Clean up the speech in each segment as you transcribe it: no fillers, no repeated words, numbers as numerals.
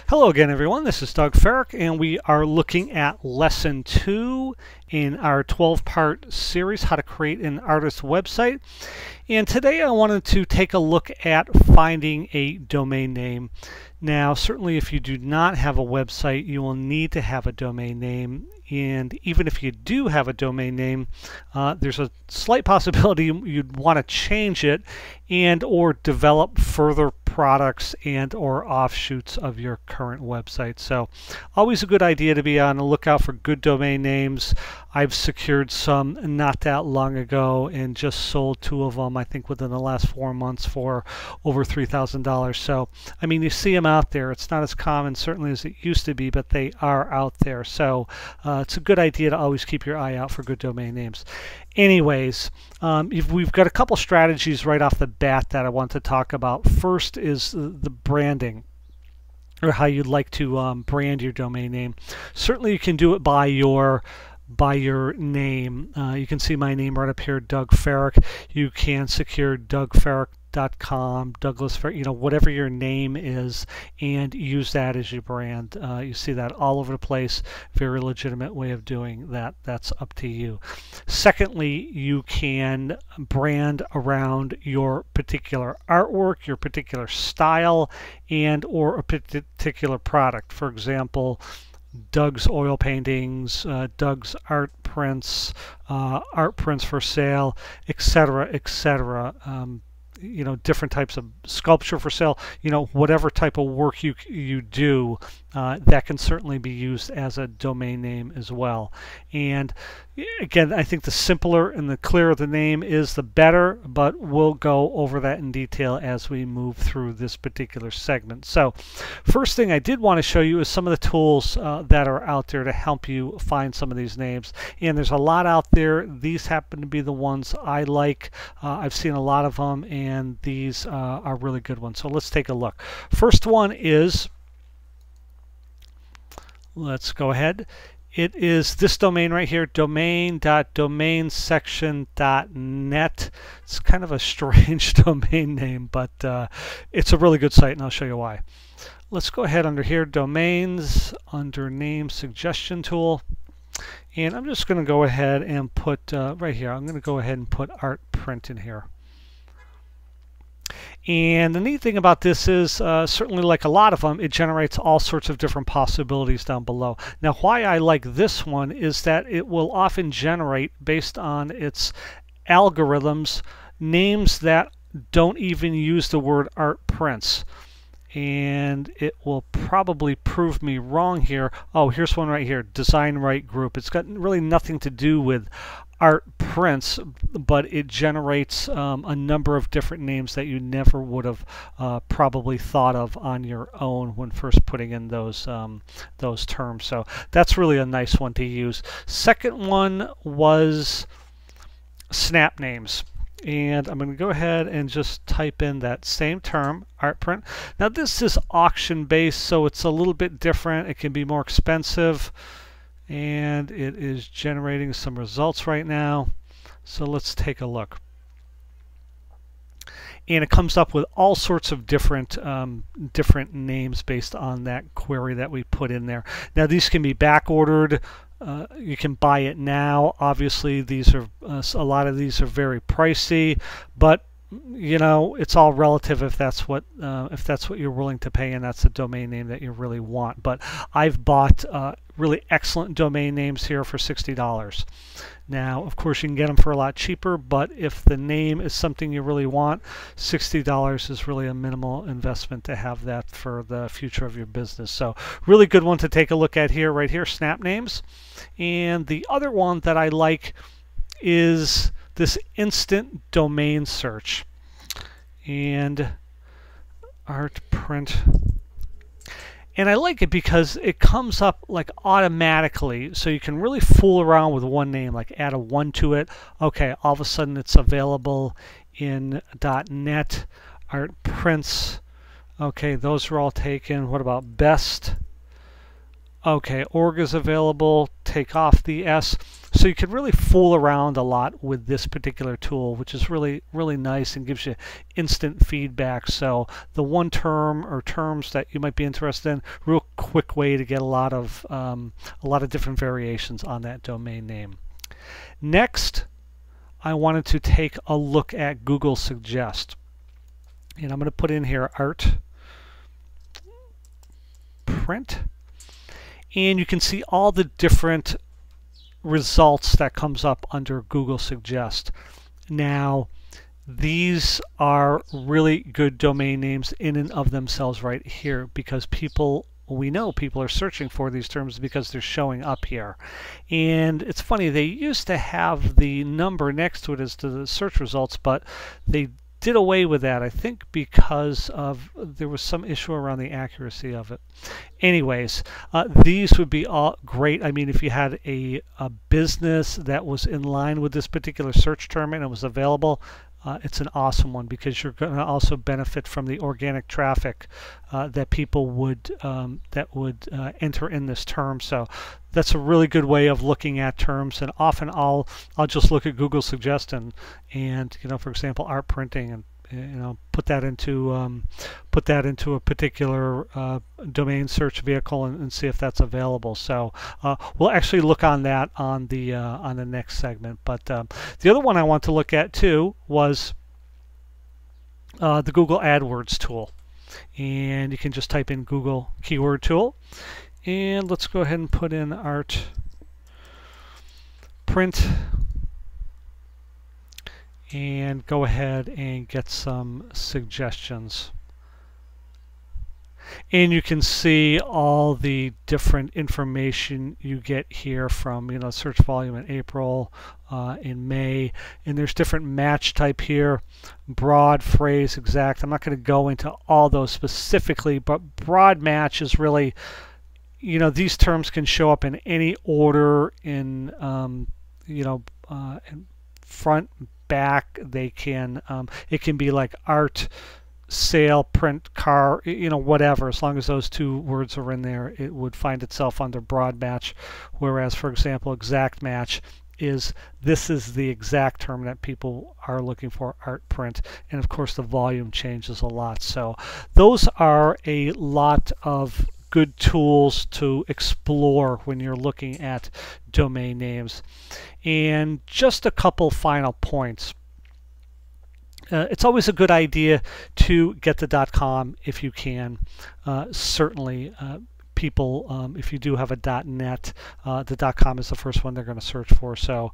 Hello again, everyone. This is Doug Farrick, and we are looking at Lesson 2 in our 12-part series, How to Create an Artist Website. And today I wanted to take a look at finding a domain name. Now, certainly if you do not have a website, you will need to have a domain name. And even if you do have a domain name, there's a slight possibility you'd want to change it and or develop further products and or offshoots of your current website. So always a good idea to be on the lookout for good domain names. I've secured some not that long ago and just sold 2 of them, I think within the last 4 months, for over $3,000. So I mean, you see them out there. It's not as common certainly as it used to be, but they are out there. So it's a good idea to always keep your eye out for good domain names. Anyways, we've got a couple strategies right off the bat that I want to talk about. First is the branding, or how you'd like to brand your domain name. Certainly you can do it by your name. You can see my name right up here, Doug Farrick. You can secure dougfarrick.com, Douglas Farrick, whatever your name is, and use that as your brand. You see that all over the place. Very legitimate way of doing that. That's up to you. Secondly, you can brand around your particular artwork, your particular style, and or a particular product. For example, Doug's oil paintings, Doug's art prints for sale, etc., etc. Different types of sculpture for sale, whatever type of work you do, that can certainly be used as a domain name as well. And again, I think the simpler and the clearer the name is, the better, but we'll go over that in detail as we move through this particular segment. So first thing I did want to show you is some of the tools that are out there to help you find some of these names. And there's a lot out there. These happen to be the ones I like. I've seen a lot of them, and these are really good ones. So let's take a look. First one is, let's go ahead. It is this domain right here, domain.domainsection.net. It's kind of a strange domain name, but it's a really good site, and I'll show you why. Let's go ahead under here, domains, under name suggestion tool. And I'm just going to go ahead and put, right here, I'm going to go ahead and put art print in here. And the neat thing about this is, certainly like a lot of them, it generates all sorts of different possibilities down below. Now, why I like this one is that it will often generate, based on its algorithms, names that don't even use the word art prints. And it will probably prove me wrong here. Oh, here's one right here, Design Right Group. It's got really nothing to do with art prints, but it generates a number of different names that you never would have probably thought of on your own when first putting in those terms. So that's really a nice one to use. Second one was snap names. And I'm going to go ahead and just type in that same term, art print. Now this is auction based, so it's a little bit different. It can be more expensive, and it is generating some results right now. So let's take a look. And it comes up with all sorts of different names based on that query that we put in there. Now these can be back ordered. You can buy it now. Obviously, these are a lot of these are very pricey, but it's all relative if that's what you're willing to pay, and that's a domain name that you really want. But I've bought really excellent domain names here for $60. Now, of course, you can get them for a lot cheaper, but if the name is something you really want, $60 is really a minimal investment to have that for the future of your business. So really good one to take a look at here, right here, Snap Names. And the other one that I like is this instant domain search. And art print. And I like it because it comes up like automatically, so you can really fool around with one name, like add a 1 to it. Okay, all of a sudden it's available in .net, art prints. Okay, those are all taken. What about best? Okay, org is available. take off the S. So you can really fool around a lot with this particular tool, which is really nice and gives you instant feedback. So the one term or terms that you might be interested in, real quick way to get a lot of different variations on that domain name. Next, I wanted to take a look at Google Suggest. And I'm going to put in here art print. And you can see all the different results that comes up under Google Suggest. Now, these are really good domain names in and of themselves right here, because we know people are searching for these terms because they're showing up here. And it's funny, they used to have the number next to it as to the search results, but they did away with that, I think, because there was some issue around the accuracy of it. Anyways, these would be all great. I mean, if you had a business that was in line with this particular search term and it was available, it's an awesome one, because you're going to also benefit from the organic traffic that people would enter in this term. So that's a really good way of looking at terms. And often I'll just look at Google Suggest and for example, art printing, and put that into a particular domain search vehicle and see if that's available. So we'll actually look on that on the next segment. But the other one I want to look at too was the Google AdWords tool. And you can just type in Google keyword tool, and let's go ahead and put in art print and go ahead and get some suggestions. And you can see all the different information you get here from, search volume in April, in May, and there's different match type here, broad, phrase, exact. I'm not going to go into all those specifically, but broad match is really, these terms can show up in any order in, in front, back. They can, it can be like art, sale, print, car, whatever. As long as those two words are in there, it would find itself under broad match. Whereas, for example, exact match this is the exact term that people are looking for, art print. And of course, the volume changes a lot. So those are a lot of good tools to explore when you're looking at domain names. And just a couple final points. It's always a good idea to get the .com if you can. Certainly, people, if you do have a .net, the .com is the first one they're going to search for. So,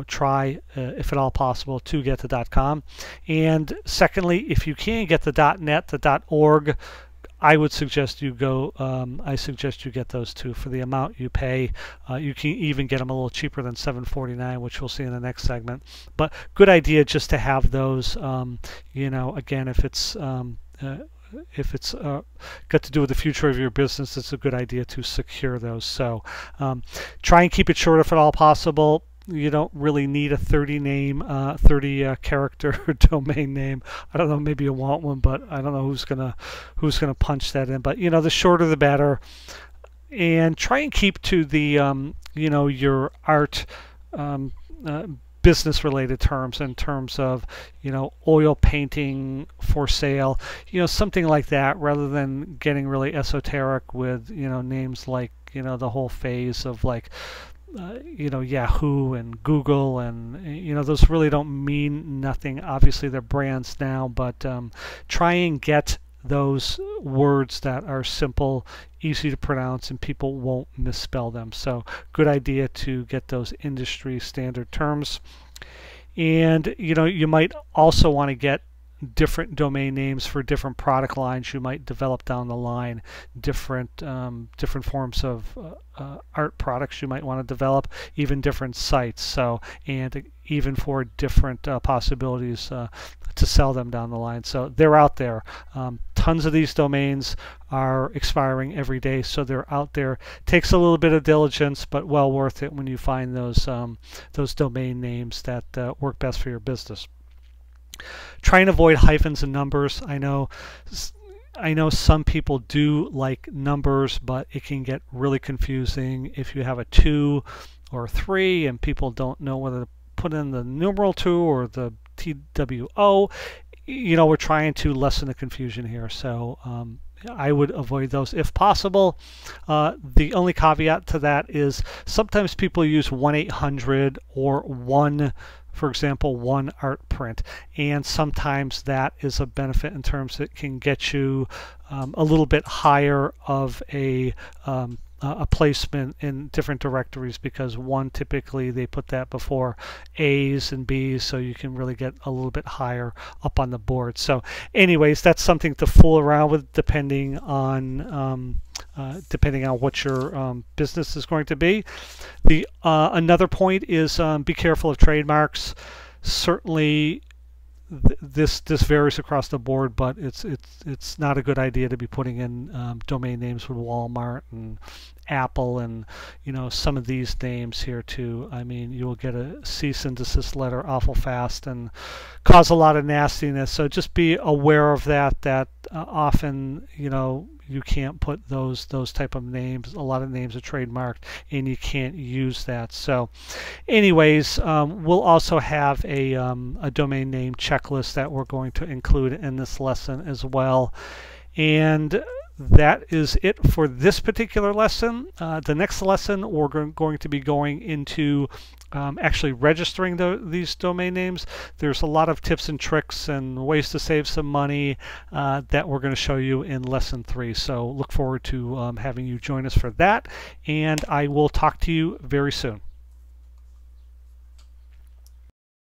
try, if at all possible, to get the .com. And secondly, if you can get the .net, the .org, I would suggest you go. I suggest you get those two for the amount you pay. You can even get them a little cheaper than $7.49, which we'll see in the next segment. But good idea just to have those. Again, if it's got to do with the future of your business, it's a good idea to secure those. So try and keep it short if at all possible. You don't really need a 30 character domain name. I don't know, maybe you want one, but I don't know who's gonna punch that in. But the shorter the better. And try and keep to the your art business related terms, in terms of oil painting for sale, something like that, rather than getting really esoteric with names like the whole phase of like Yahoo and Google, and those really don't mean nothing. Obviously they're brands now, but try and get those words that are simple, easy to pronounce, and people won't misspell them. So good idea to get those industry standard terms. And you might also want to get different domain names for different product lines you might develop down the line, different forms of art products you might want to develop, even different sites. So, and even for different possibilities to sell them down the line. So they're out there. Tons of these domains are expiring every day, so they're out there. Takes a little bit of diligence, but well worth it when you find those domain names that work best for your business. Try and avoid hyphens and numbers. I know I know some people do like numbers, but it can get really confusing if you have a 2 or 3 and people don't know whether to put in the numeral 2 or the TWO. You know, we're trying to lessen the confusion here, so I would avoid those if possible. The only caveat to that is sometimes people use 1-800 or 1, for example, 1 art print, and sometimes that is a benefit in terms it can get you a little bit higher of a placement in different directories, because 1 typically they put that before A's and B's, so you can really get a little bit higher up on the board. So anyways, that's something to fool around with depending on what your business is going to be. The another point is be careful of trademarks. Certainly this varies across the board, but it's not a good idea to be putting in domain names with Walmart and Apple and, you know, some of these names here too. I mean, you will get a cease and desist letter awful fast and cause a lot of nastiness. So just be aware of that. Often, you know, you can't put those type of names. A lot of names are trademarked and you can't use that. So anyways, we'll also have a domain name checklist that we're going to include in this lesson as well. And that is it for this particular lesson. The next lesson we're going to be going into actually registering these domain names. There's a lot of tips and tricks and ways to save some money that we're going to show you in lesson 3. So look forward to having you join us for that, and I will talk to you very soon.